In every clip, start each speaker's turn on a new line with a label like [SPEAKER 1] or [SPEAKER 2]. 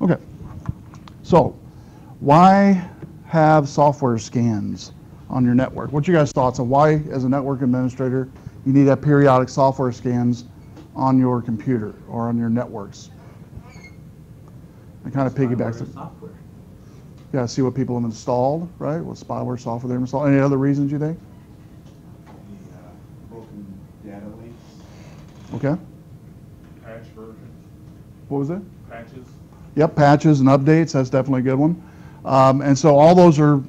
[SPEAKER 1] Okay. So, why have software scans on your network? What's your guys' thoughts on why, as a network administrator, you need to have periodic software scans on your computer or on your networks? It kind of piggybacks.
[SPEAKER 2] Software.
[SPEAKER 1] Yeah, see what people have installed, right? What spyware software they've installed. Any other reasons you think?
[SPEAKER 3] Broken data links.
[SPEAKER 1] Okay.
[SPEAKER 4] Patch versions.
[SPEAKER 1] What was it?
[SPEAKER 4] Patches.
[SPEAKER 1] Yep, patches and updates. That's definitely a good one. And so all those are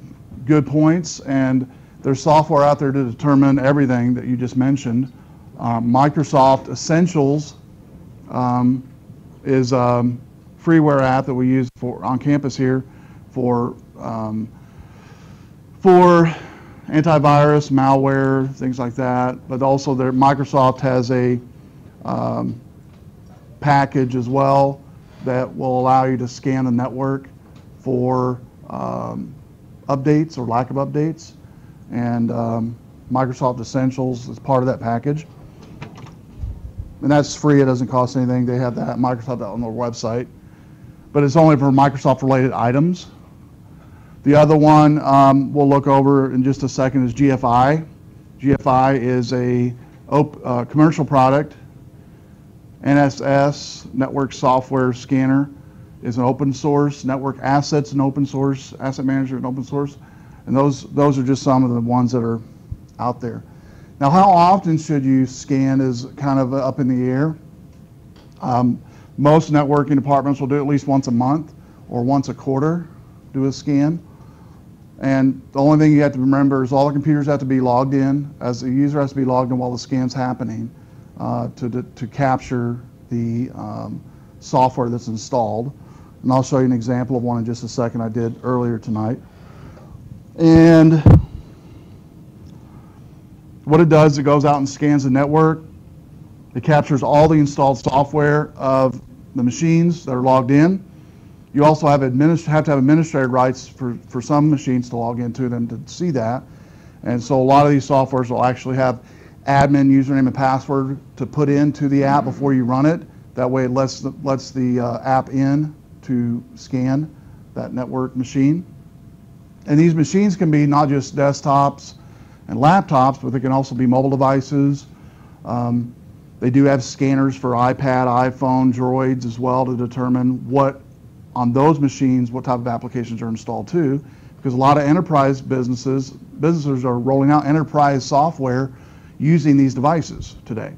[SPEAKER 1] good points, and there's software out there to determine everything that you just mentioned. Microsoft Essentials is a freeware app that we use on campus here for antivirus, malware, things like that. But also, Microsoft has a package as well that will allow you to scan the network for updates or lack of updates. And Microsoft Essentials is part of that package. And that's free. It doesn't cost anything. They have that Microsoft on their website. But it's only for Microsoft-related items. The other one we'll look over in just a second is GFI. GFI is a commercial product. NSS, Network Software Scanner, is an open source. Network Assets, an open source. Asset Manager, an open source. And those are just some of the ones that are out there. Now, how often should you scan is kind of up in the air. Most networking departments will do at least once a month or once a quarter, do a scan. And the only thing you have to remember is all the computers have to be logged in, as the user has to be logged in while the scan's happening to capture the software that's installed. And I'll show you an example of one in just a second I did earlier tonight. And what it does, it goes out and scans the network. It captures all the installed software of the machines that are logged in. You also have to have administrative rights for some machines to log into them to see that. And so a lot of these softwares will actually have admin username and password to put into the app before you run it. That way it lets the app in to scan that network machine. And these machines can be not just desktops and laptops, but they can also be mobile devices. They do have scanners for iPad, iPhone, Droids as well to determine what, on those machines, what type of applications are installed too. Because a lot of enterprise businesses are rolling out enterprise software using these devices today.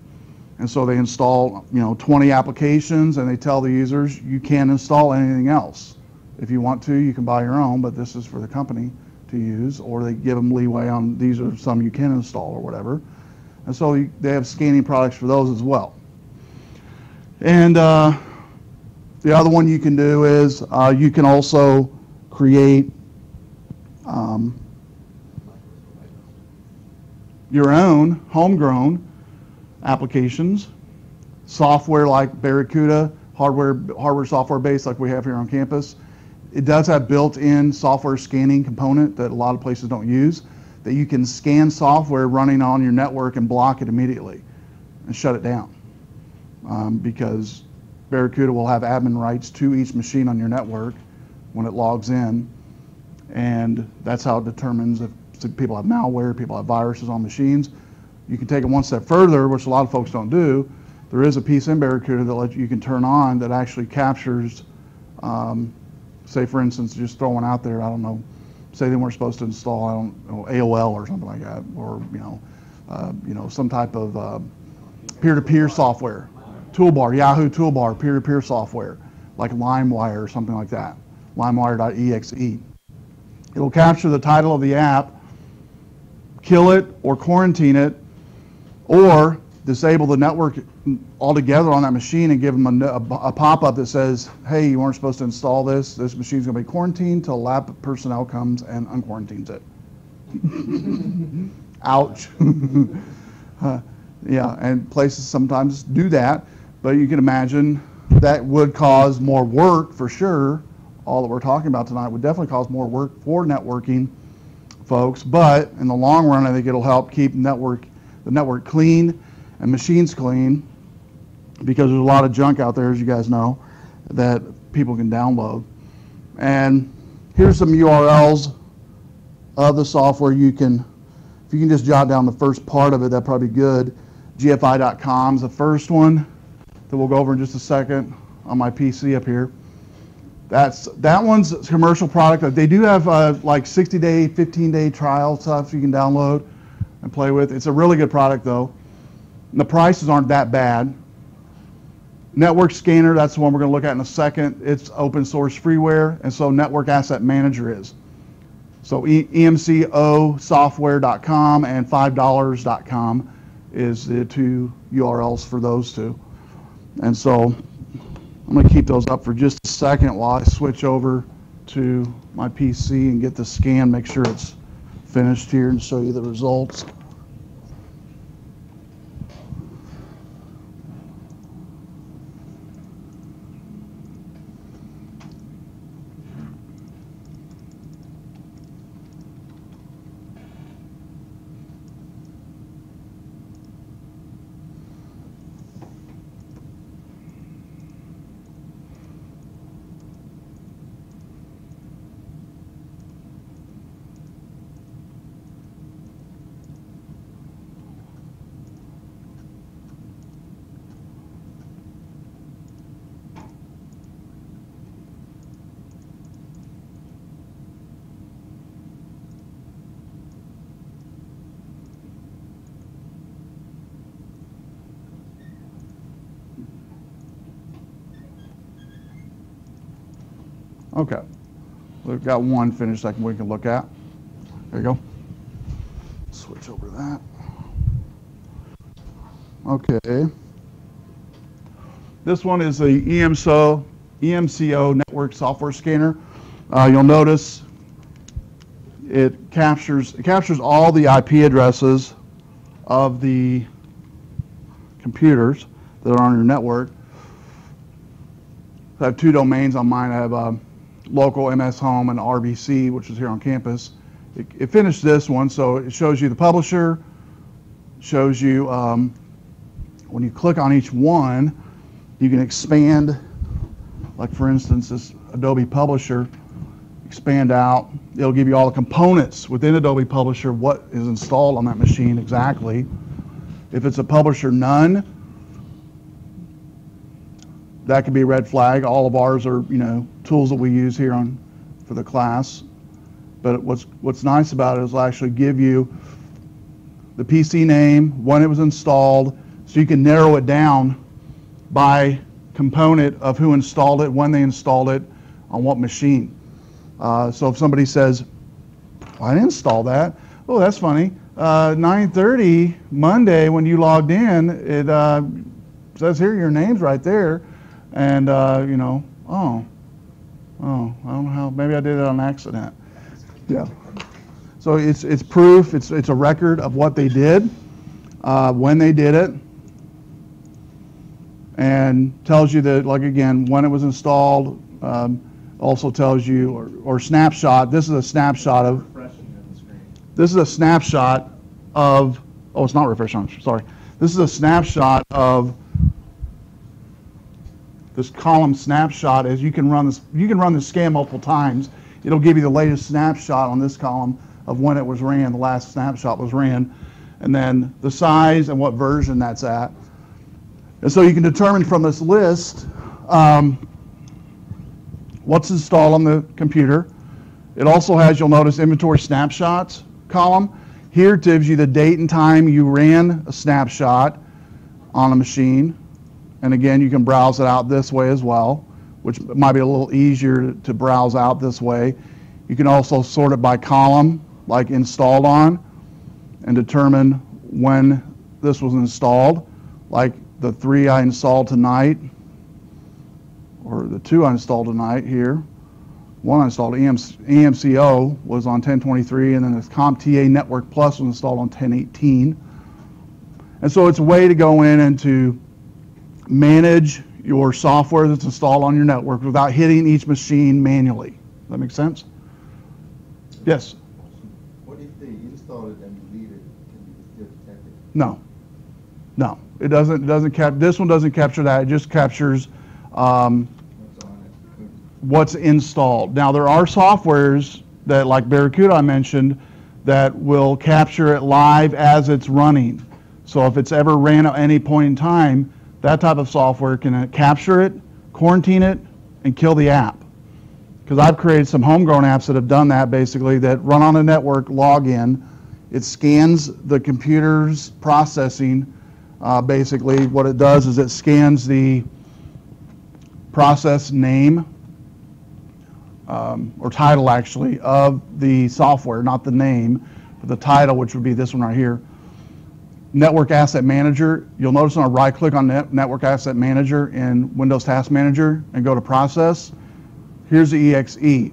[SPEAKER 1] And so they install 20 applications, and they tell the users you can't install anything else. If you want to, you can buy your own, but this is for the company to use, or they give them leeway on these are some you can install or whatever. And so they have scanning products for those as well. And the other one you can do is you can also create your own homegrown applications, software like Barracuda, hardware software based like we have here on campus. It does have built-in software scanning component that a lot of places don't use, that you can scan software running on your network and block it immediately and shut it down. Because Barracuda will have admin rights to each machine on your network when it logs in, and that's how it determines if people have malware, people have viruses on machines. You can take it one step further, which a lot of folks don't do. There is a piece in Barracuda that you can turn on that actually captures, say for instance, just throwing out there, I don't know, say they weren't supposed to install, I don't know, AOL or something like that, or some type of peer-to-peer software, toolbar, Yahoo toolbar, peer-to-peer software, like LimeWire or something like that, limewire.exe. It'll capture the title of the app, kill it or quarantine it, or disable the network altogether on that machine and give them a pop-up that says, hey, you weren't supposed to install this. This machine's going to be quarantined till lab personnel comes and unquarantines it. Ouch. Yeah, and places sometimes do that, but you can imagine that would cause more work for sure. All that we're talking about tonight would definitely cause more work for networking folks, but in the long run, I think it'll help keep the network clean and machines clean, because there's a lot of junk out there, as you guys know, that people can download. And here's some URLs of the software. You can, if you can just jot down the first part of it, that'd probably be good. GFI.com is the first one that we'll go over in just a second on my PC up here. That one's a commercial product. They do have like 60-day, 15-day trial stuff you can download and play with. It's a really good product though. And the prices aren't that bad. Network Scanner, that's the one we're going to look at in a second. It's open source freeware, and so Network Asset Manager is. So emcosoftware.com and $5.com is the two URLs for those two. And so I'm going to keep those up for just a second while I switch over to my PC and get the scan, make sure it's finished here and show you the results. Okay, we've got one finished we can look at. There you go. Switch over to that. Okay. This one is the EMCO network software scanner. You'll notice it captures all the IP addresses of the computers that are on your network. I have two domains on mine. I have local MS Home and RBC, which is here on campus. It finished this one, so it shows you the publisher, shows you when you click on each one, you can expand, like for instance, this Adobe Publisher, expand out. It'll give you all the components within Adobe Publisher, what is installed on that machine exactly. If it's a publisher none, that could be a red flag. All of ours are, tools that we use here for the class. But what's nice about it is it'll actually give you the PC name, when it was installed, so you can narrow it down by component of who installed it, when they installed it, on what machine. So if somebody says, well, I didn't install that. Oh, that's funny. 9:30 Monday when you logged in, it says here your name's right there. And, I don't know how, maybe I did it on accident. Yeah. So it's proof, it's a record of what they did, when they did it, and tells you that, like again, when it was installed, also tells you, or snapshot, this is a snapshot of, this is a snapshot of, oh, it's not refreshing, sorry. This is a snapshot of this column snapshot. As you can run this scan multiple times. It'll give you the latest snapshot on this column of when it was ran, the last snapshot was ran, and then the size and what version that's at. And so you can determine from this list what's installed on the computer. It also has, you'll notice, inventory snapshots column. Here it gives you the date and time you ran a snapshot on a machine. And again, you can browse it out this way as well, which might be a little easier to browse out this way. You can also sort it by column, like installed on, and determine when this was installed, like the 3 I installed tonight, or the 2 I installed tonight here. 1 I installed, EMCO, was on 10/23, and then this CompTA Network Plus was installed on 10/18. And so it's a way to go in and to manage your software that's installed on your network without hitting each machine manually. Does that make sense? Yes?
[SPEAKER 3] What if they install it and delete it? Can you still detect it?
[SPEAKER 1] No. No. It doesn't this one doesn't capture that. It just captures
[SPEAKER 3] What's on it?
[SPEAKER 1] what's installed. Now there are softwares that, like Barracuda I mentioned, that will capture it live as it's running. So if it's ever ran at any point in time, that type of software can capture it, quarantine it, and kill the app. Because I've created some homegrown apps that have done that, basically, that run on a network, log in. It scans the computer's processing. Basically, what it does is it scans the process name, or title actually, of the software, not the name, but the title, which would be this one right here. Network Asset Manager. You'll notice when I right click on Network Asset Manager in Windows Task Manager and go to Process, here's the EXE.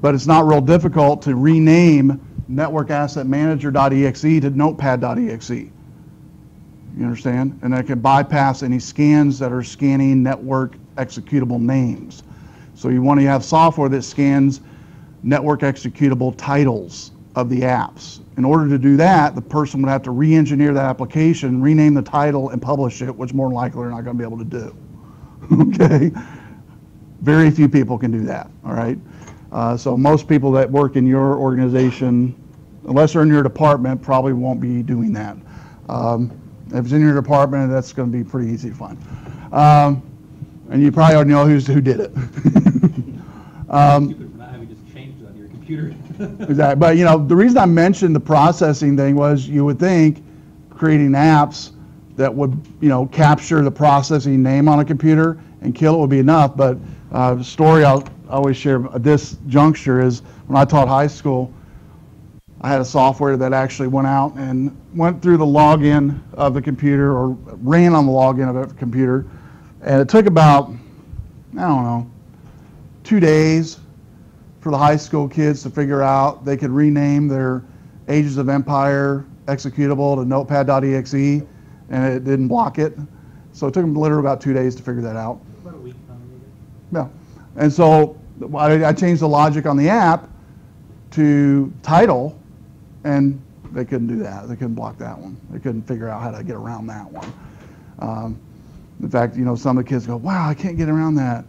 [SPEAKER 1] But it's not real difficult to rename Network Asset Manager.exe to Notepad.exe. You understand? And that can bypass any scans that are scanning network executable names. So you want to have software that scans network executable titles of the apps. In order to do that, the person would have to re-engineer that application, rename the title, and publish it, which more than likely they're not going to be able to do. Okay? Very few people can do that, all right? So most people that work in your organization, unless they're in your department, probably won't be doing that. If it's in your department, that's going to be pretty easy to find. And you probably already know who did it.
[SPEAKER 2] Stupid for not having just changed it on your computer.
[SPEAKER 1] Exactly. But, you know, the reason I mentioned the processing thing was you would think creating apps that would, you know, capture the processing name on a computer and kill it would be enough. But the story I'll always share at this juncture is when I taught high school, I had a software that actually went out and went through the login of the computer, or ran on the login of a computer. And it took about, I don't know, 2 days for the high school kids to figure out they could rename their Ages of Empire executable to Notepad.exe, and it didn't block it. So it took them literally about 2 days to figure that out.
[SPEAKER 2] About a week,
[SPEAKER 1] Yeah. And so I changed the logic on the app to title, and they couldn't do that. They couldn't block that one. They couldn't figure out how to get around that one. In fact, you know, some of the kids go, wow, I can't get around that.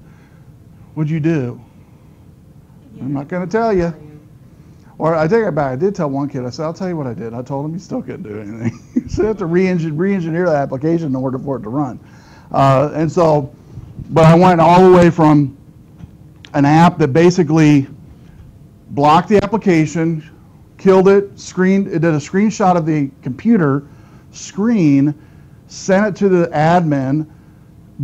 [SPEAKER 1] What'd you do? I'm not going to tell you. Or I take it back. I did tell one kid, I said, I'll tell you what I did. I told him he still couldn't do anything. So you have to re-engineer the application in order for it to run. And so, but I went all the way from an app that basically blocked the application, killed it, it did a screenshot of the computer screen, sent it to the admin,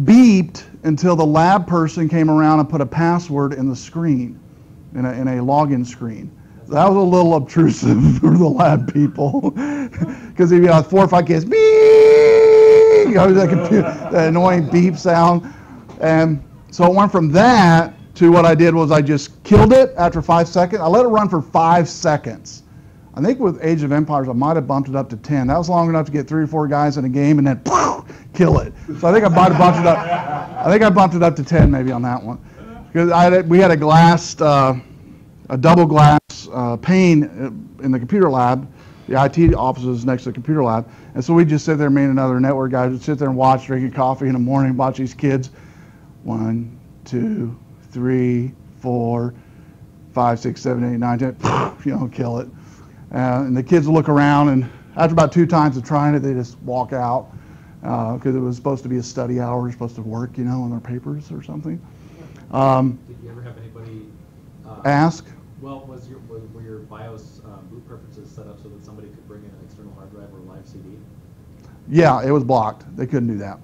[SPEAKER 1] beeped until the lab person came around and put a password in the screen, in a login screen. That was a little obtrusive for the lab people, because if you had 4 or 5 kids, beep, you know, that annoying beep sound. And so it went from that to what I did was I just killed it after 5 seconds. I let it run for 5 seconds. I think with Age of Empires, I might have bumped it up to 10. That was long enough to get 3 or 4 guys in a game and then kill it. So I think I might have bumped it up. I think I bumped it up to 10 maybe on that one, because we had a glass, a double glass pane in the computer lab. The IT office is next to the computer lab, and so we just sit there, me and another network guy, would sit there and watch, drinking coffee in the morning, watch these kids. 1, 2, 3, 4, 5, 6, 7, 8, 9, 10. You know, kill it. And the kids look around, and after about 2 times of trying it, they just walk out, because it was supposed to be a study hour, supposed to work, you know, on their papers or something.
[SPEAKER 2] Did you ever have anybody
[SPEAKER 1] Ask?
[SPEAKER 2] Well, were your BIOS boot preferences set up so that somebody could bring in an external hard drive or a live CD?
[SPEAKER 1] Yeah, it was blocked. They couldn't do that.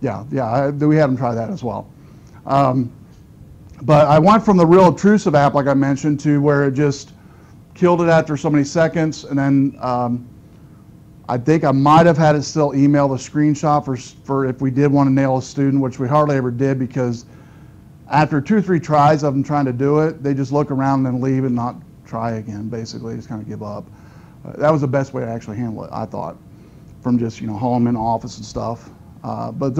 [SPEAKER 1] Yeah, we had them try that as well. But I went from the real obtrusive app, like I mentioned, to where it just killed it after so many seconds, and then I think I might have had it still email the screenshot for if we did want to nail a student, which we hardly ever did, because after 2 or 3 tries of them trying to do it, they just look around and leave and not try again, basically, just kind of give up. That was the best way to actually handle it, I thought, from just, you know, hauling them in the office and stuff. But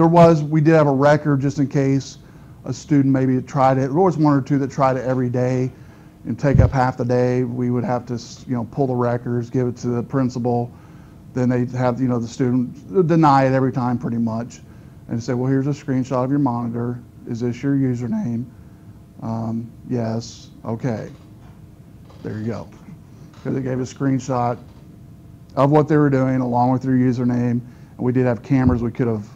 [SPEAKER 1] we did have a record just in case a student maybe tried it. There was 1 or 2 that tried it every day and take up half the day. We would have to, you know, pull the records, give it to the principal. Then they'd have, you know, the student deny it every time pretty much and say, well, here's a screenshot of your monitor. Is this your username? Yes, okay. There you go. Because it gave a screenshot of what they were doing along with their username. And we did have cameras we could have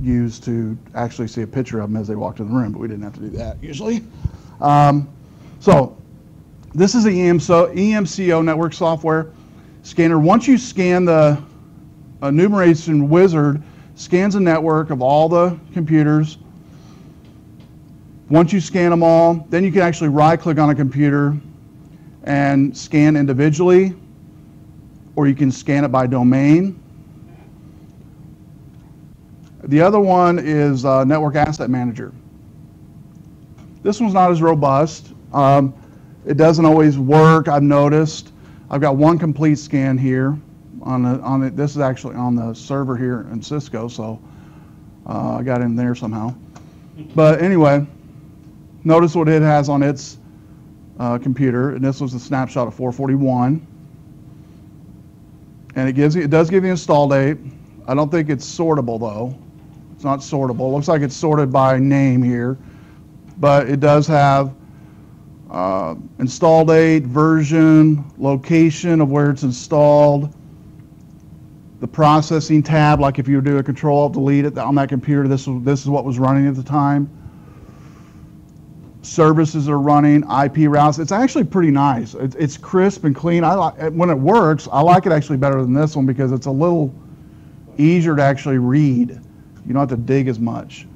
[SPEAKER 1] used to actually see a picture of them as they walked in the room, but we didn't have to do that usually. So this is the EMCO network software scanner. Once you scan the enumeration wizard, scans a network of all the computers. Once you scan them all, then you can actually right-click on a computer and scan individually, or you can scan it by domain. The other one is Network Asset Manager. This one's not as robust. It doesn't always work, I've noticed. I've got one complete scan here. This is actually on the server here in Cisco, so I got in there somehow. But anyway, notice what it has on its computer, and this was a snapshot of 441. And it does give you install date. I don't think it's sortable though. It's not sortable. It looks like it's sorted by name here, but it does have install date, version, location of where it's installed, the processing tab, like if you do a Control-Alt-Delete on that computer, this is what was running at the time. Services are running, IP routes. It's actually pretty nice. It's crisp and clean. When it works, I like it actually better than this one because it's a little easier to actually read. You don't have to dig as much,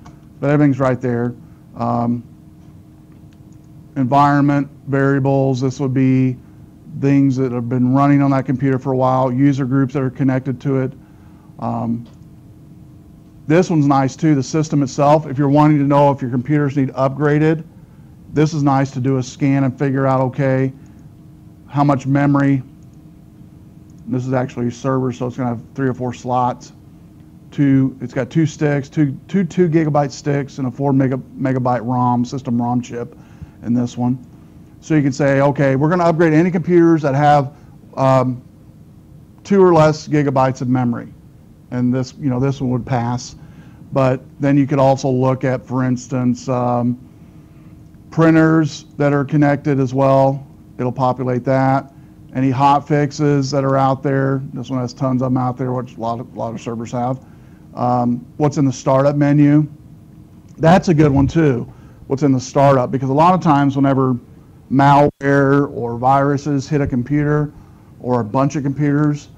[SPEAKER 1] but everything's right there. Environment, variables, this would be things that have been running on that computer for a while, user groups that are connected to it. This one's nice too, the system itself. If you're wanting to know if your computers need upgraded, this is nice to do a scan and figure out, okay, how much memory. This is actually a server, so it's going to have 3 or 4 slots. It's got 2 sticks, two 2 gigabyte sticks, and a 4 megabyte ROM, system ROM chip in this one. So you can say, okay, we're going to upgrade any computers that have 2 or less gigabytes of memory. And this one would pass. But then you could also look at, for instance, printers that are connected as well. It'll populate that. Any hot fixes that are out there. This one has tons of them out there, which a lot of servers have. What's in the startup menu. That's a good one too. What's in the startup, because a lot of times whenever malware or viruses hit a computer or a bunch of computers,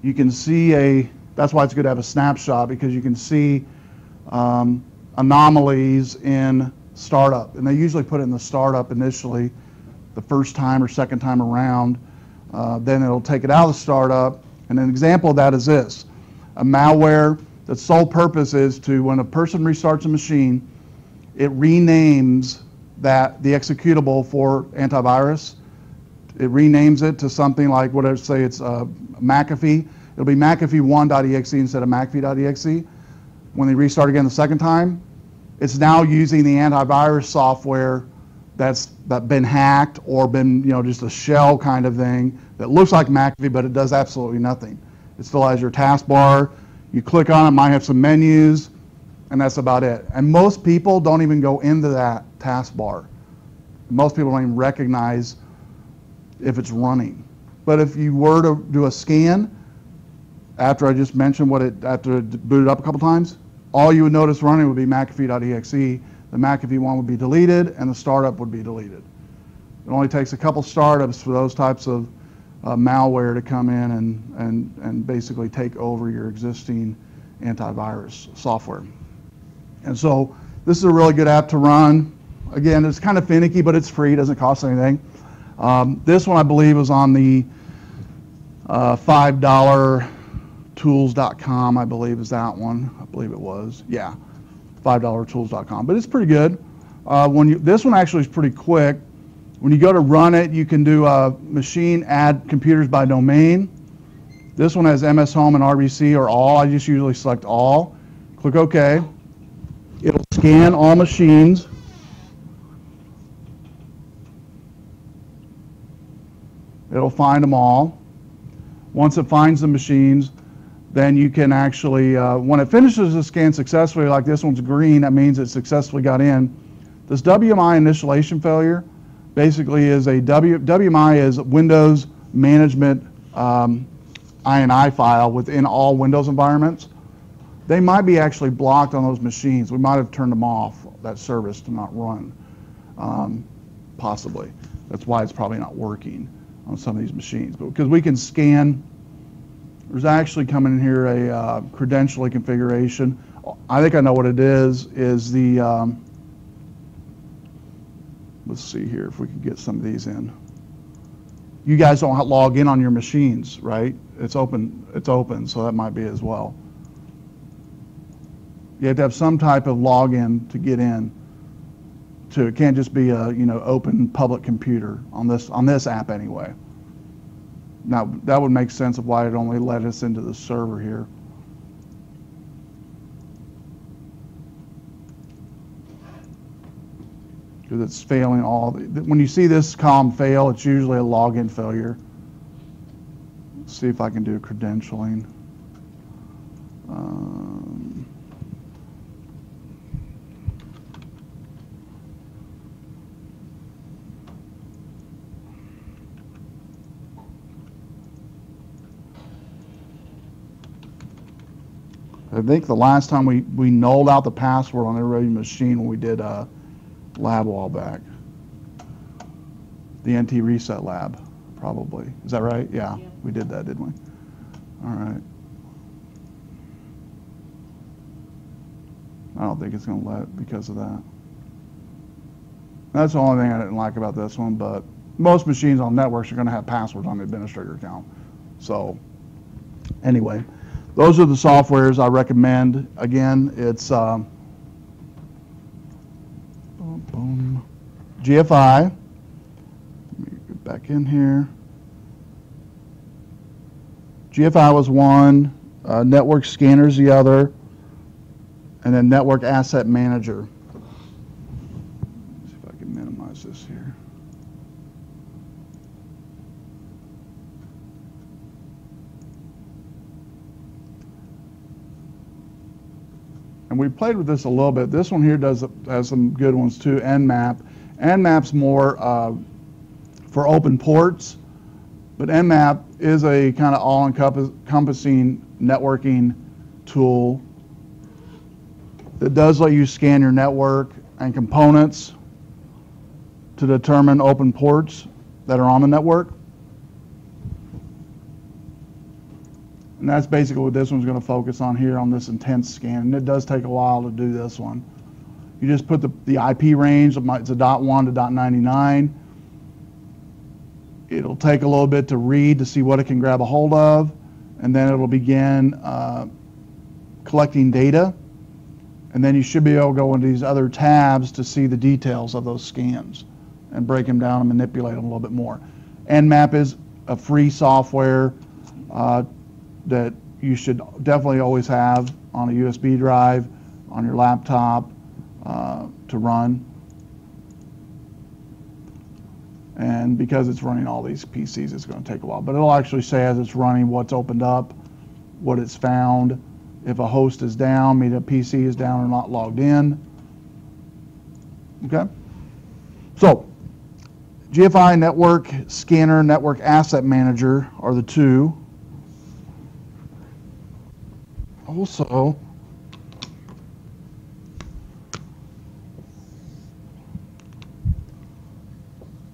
[SPEAKER 1] you can see that's why it's good to have a snapshot, because you can see anomalies in startup, and they usually put it in the startup initially the first time or second time around. Then it'll take it out of the startup, and an example of that is this: a malware that's sole purpose is to, when a person restarts a machine, it renames the executable for antivirus. It renames it to something like, whatever, say it's McAfee. It'll be McAfee1.exe instead of McAfee.exe. When they restart again the second time, it's now using the antivirus software that's been hacked or been, just a shell kind of thing that looks like McAfee, but it does absolutely nothing. It still has your taskbar. You click on it, might have some menus, and that's about it. And most people don't even go into that taskbar. Most people don't even recognize if it's running. But if you were to do a scan, after I just mentioned after it booted up a couple times, all you would notice running would be McAfee.exe. The McAfee one would be deleted, and the startup would be deleted. It only takes a couple startups for those types of malware to come in and basically take over your existing antivirus software. And so this is a really good app to run. Again, it's kind of finicky, but it's free. It doesn't cost anything. This one, I believe, was on the $5tools.com, I believe is that one. I believe it was. Yeah, $5tools.com. But it's pretty good. This one actually is pretty quick. When you go to run it, you can do machine add computers by domain. This one has MS Home and RBC or all. I just usually select all. Click OK. It'll scan all machines. It'll find them all. Once it finds the machines, then you can actually, when it finishes the scan successfully, like this one's green, that means it successfully got in. This WMI initialization failure basically is WMI is Windows Management INI file within all Windows environments. They might be actually blocked on those machines. We might have turned them off, that service to not run, possibly. That's why it's probably not working on some of these machines. But because we can scan, there's actually coming in here a credentialing configuration. I think I know what it is the, let's see here if we can get some of these in. You guys don't log in on your machines, right? It's open, so that might be as well. You have to have some type of login to get in. It can't just be a open public computer on this app anyway. Now that would make sense of why it only let us into the server here. Because it's failing all. When you see this column fail, it's usually a login failure. Let's see if I can do credentialing. I think the last time we nulled out the password on everybody's machine when we did lab a while back. The NT reset lab, probably. Is that right? Yeah, we did that, didn't we? All right. I don't think it's going to let it because of that. That's the only thing I didn't like about this one, but most machines on networks are going to have passwords on the administrator account. So anyway, those are the softwares I recommend. Again, it's GFI. Let me get back in here. GFI was one, Network Scanner's the other, and then Network Asset Manager. Let's see if I can minimize this here. And we played with this a little bit. This one here has some good ones too, Nmap. Nmap's more for open ports, but Nmap is a kind of all-encompassing networking tool that does let you scan your network and components to determine open ports that are on the network. And that's basically what this one's going to focus on here on this intense scan. And it does take a while to do this one. You just put the IP range, it's a .1 to .99. It'll take a little bit to read to see what it can grab a hold of, and then it'll begin collecting data. And then you should be able to go into these other tabs to see the details of those scans and break them down and manipulate them a little bit more. Nmap is a free software that you should definitely always have on a USB drive, on your laptop to run. And because it's running all these PCs, it's going to take a while. But it'll actually say as it's running what's opened up, what it's found, if a host is down, meaning a PC is down or not logged in. Okay? So, GFI, Network Scanner, Network Asset Manager are the two. Also,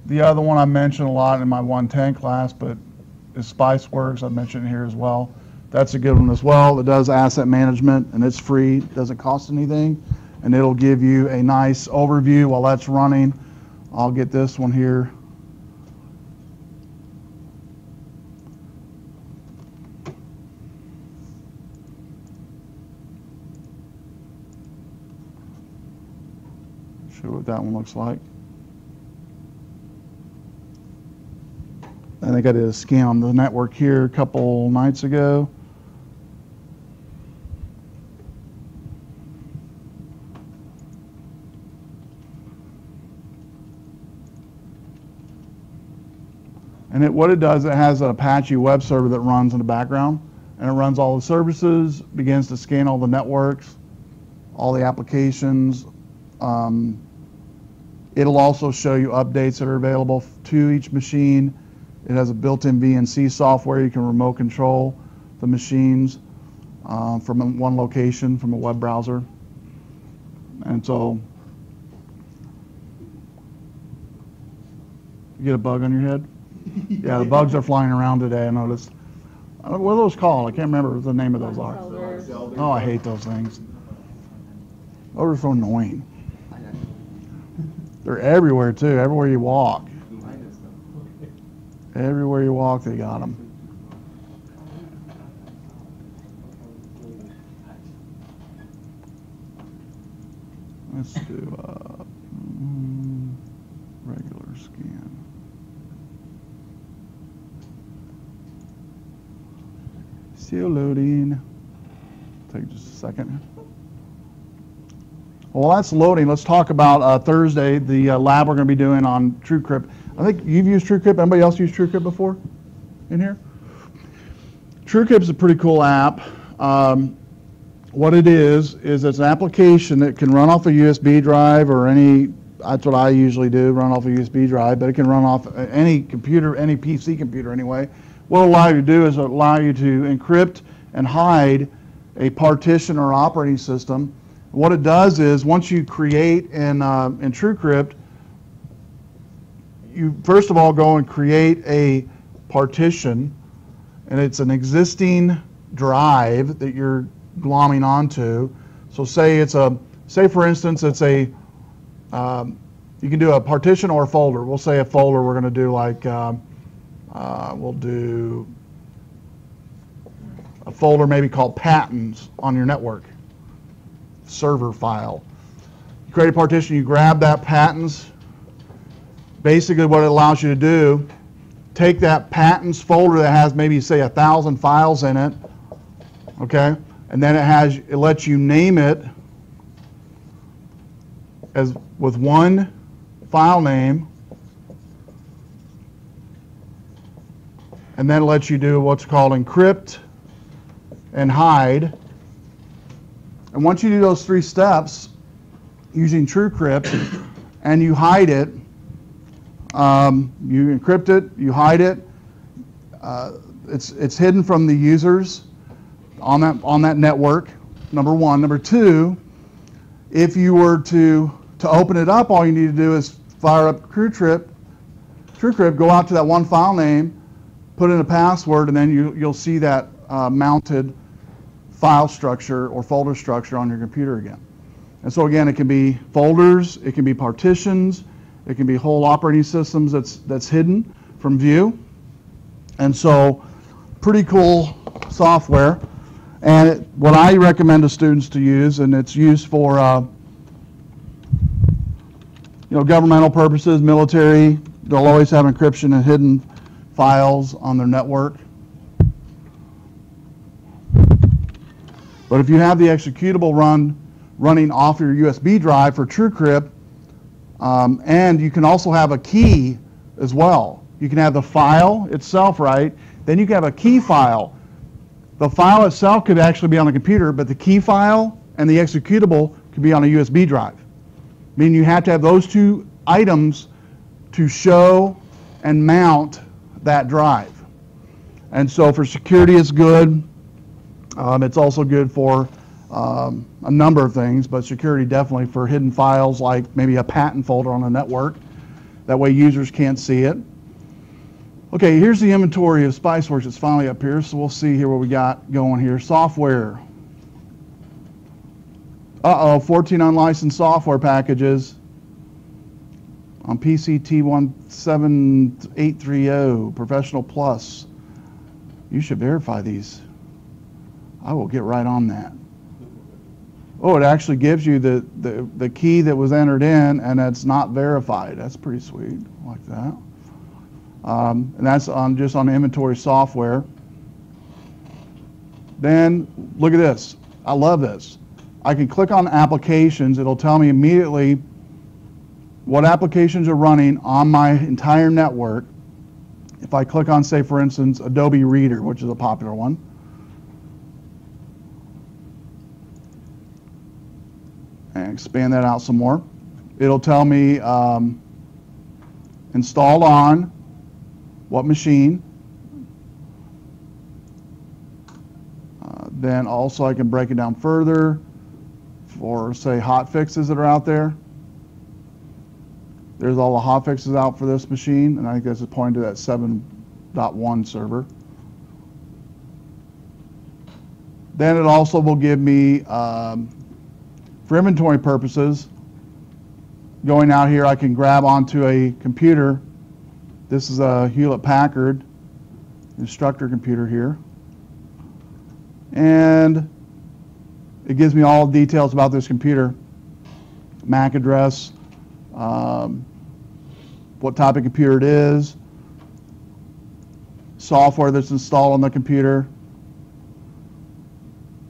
[SPEAKER 1] the other one I mentioned a lot in my 110 class, but is SpiceWorks. I mentioned it here as well. That's a good one as well. It does asset management, and it's free. It doesn't cost anything, and it'll give you a nice overview while that's running. I'll get this one here. Show what that one looks like. I think I did a scan on the network here a couple nights ago. And what it does, it has an Apache web server that runs in the background, and it runs all the services, begins to scan all the networks, all the applications, It'll also show you updates that are available to each machine. It has a built-in VNC software. You can remote control the machines from one location, from a web browser. And so, you get a bug on your head? Yeah, the bugs are flying around today, I noticed. What are those called? I can't remember what the name of those are. Oh, I hate those things. Those are so annoying. They're everywhere, too, everywhere you walk. Everywhere you walk, they got them. Let's do regular scan. Still loading. Take just a second. Well, that's loading. Let's talk about Thursday, the lab we're going to be doing on TrueCrypt. I think you've used TrueCrypt. Anybody else used TrueCrypt before in here? TrueCrypt is a pretty cool app. What it is it's an application that can run off a USB drive or any, that's what I usually do, run off a USB drive, but it can run off any computer, any PC computer anyway. What it'll allow you to do is allow you to encrypt and hide a partition or operating system. What it does is once you create in TrueCrypt, you first of all go and create a partition, and it's an existing drive that you're glomming onto. So say for instance it's a you can do a partition or a folder. We'll say a folder. We're going to do like we'll do a folder maybe called patents on your network server file. You create a partition, you grab that patents. Basically what it allows you to do, take that patents folder that has maybe say 1,000 files in it, okay, and then it lets you name it as with one file name, and then it lets you do what's called encrypt and hide. And once you do those 3 steps using TrueCrypt and you hide it, you encrypt it, you hide it, it's hidden from the users on that network, number one. Number two, if you were to open it up, all you need to do is fire up TrueCrypt, go out to that one file name, put in a password, and then you'll see that mounted file structure or folder structure on your computer again. And so again, it can be folders, it can be partitions, it can be whole operating systems that's hidden from view. And so pretty cool software. And what I recommend to students to use, and it's used for governmental purposes, military, they'll always have encryption and hidden files on their network. But if you have the executable running off your USB drive for TrueCrypt, and you can also have a key as well. You can have the file itself, right? Then you can have a key file. The file itself could actually be on the computer, but the key file and the executable could be on a USB drive. Meaning you have to have those 2 items to show and mount that drive. And so for security it's good. It's also good for a number of things, but security definitely for hidden files like maybe a patent folder on a network. That way users can't see it. Okay, here's the inventory of SpiceWorks. It's finally up here, so we'll see here what we got going here. Software. 14 unlicensed software packages on pct130 Professional Plus. You should verify these. I will get right on that. Oh, it actually gives you the key that was entered in, and it's not verified. That's pretty sweet. I like that. And that's just on inventory software. Then look at this. I love this. I can click on applications. It'll tell me immediately what applications are running on my entire network. If I click on, say, for instance, Adobe Reader, which is a popular one. And expand that out some more. It'll tell me installed on what machine. Then also I can break it down further for, say, hot fixes that are out there. There's all the hot fixes out for this machine, and I think this is pointing to that 7.1 server. Then it also will give me, for inventory purposes, going out here, I can grab onto a computer. This is a Hewlett-Packard instructor computer here. And it gives me all details about this computer. MAC address, what type of computer it is, software that's installed on the computer,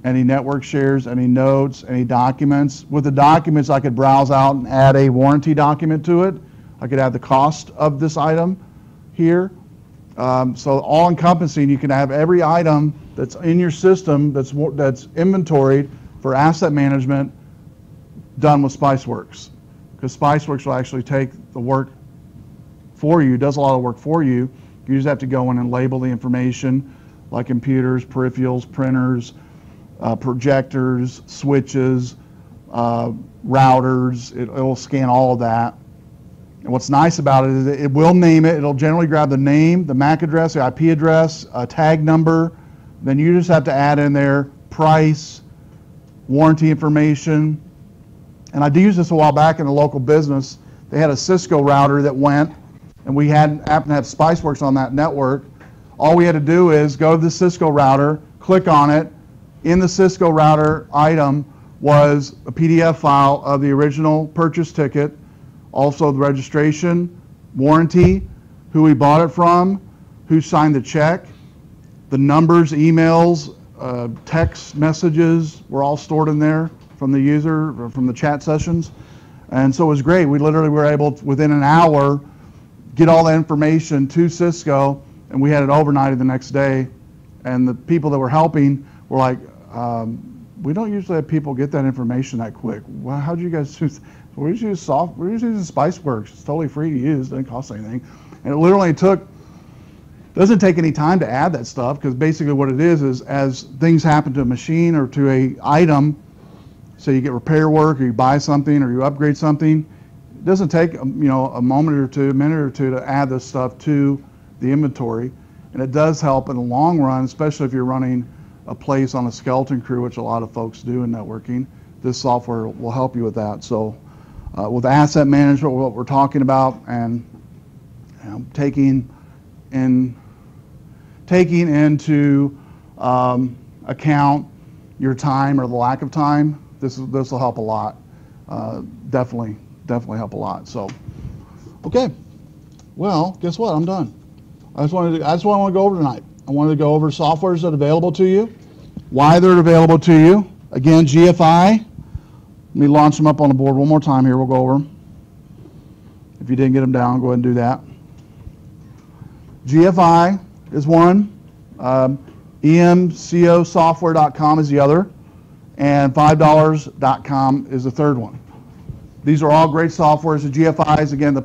[SPEAKER 1] any network shares, any notes, any documents. With the documents, I could browse out and add a warranty document to it. I could add the cost of this item here. So all encompassing, you can have every item that's in your system that's inventoried for asset management done with Spiceworks. Because Spiceworks will actually take the work for you, does a lot of work for you. You just have to go in and label the information like computers, peripherals, printers, projectors, switches, routers. It will scan all of that. And what's nice about it is it will name it. It'll generally grab the name, the MAC address, the IP address, a tag number. Then you just have to add in there price, warranty information. And I used this a while back in a local business. They had a Cisco router that went, and we happened to have Spiceworks on that network. All we had to do is go to the Cisco router, click on it. In the Cisco router item was a PDF file of the original purchase ticket, also the registration, warranty, who we bought it from, who signed the check, the numbers, emails, text messages were all stored in there from the user, or from the chat sessions. And so it was great. We literally were able to, within an hour, get all the information to Cisco, and we had it overnighted the next day. And the people that were helping were like, we don't usually have people get that information that quick. Well, how do you guys use? We're just using software. We're just using Spiceworks. It's totally free to use. Doesn't cost anything. And it literally doesn't take any time to add that stuff, because basically what it is as things happen to a machine or to a item, so you get repair work or you buy something or you upgrade something, it doesn't take a moment or two, a minute or two to add this stuff to the inventory. And it does help in the long run, especially if you're running a place on a skeleton crew, which a lot of folks do in networking. This software will help you with that. So with asset management, what we're talking about, and taking into account your time or the lack of time, this will help a lot. Definitely help a lot. So, okay. Well, guess what? I'm done. That's what I want to go over tonight. I wanted to go over softwares that are available to you, why they're available to you. Again, GFI. Let me launch them up on the board one more time here. We'll go over them. If you didn't get them down, go ahead and do that. GFI is one. emcosoftware.com is the other. And $5.com is the third one. These are all great softwares. The GFI is, again, the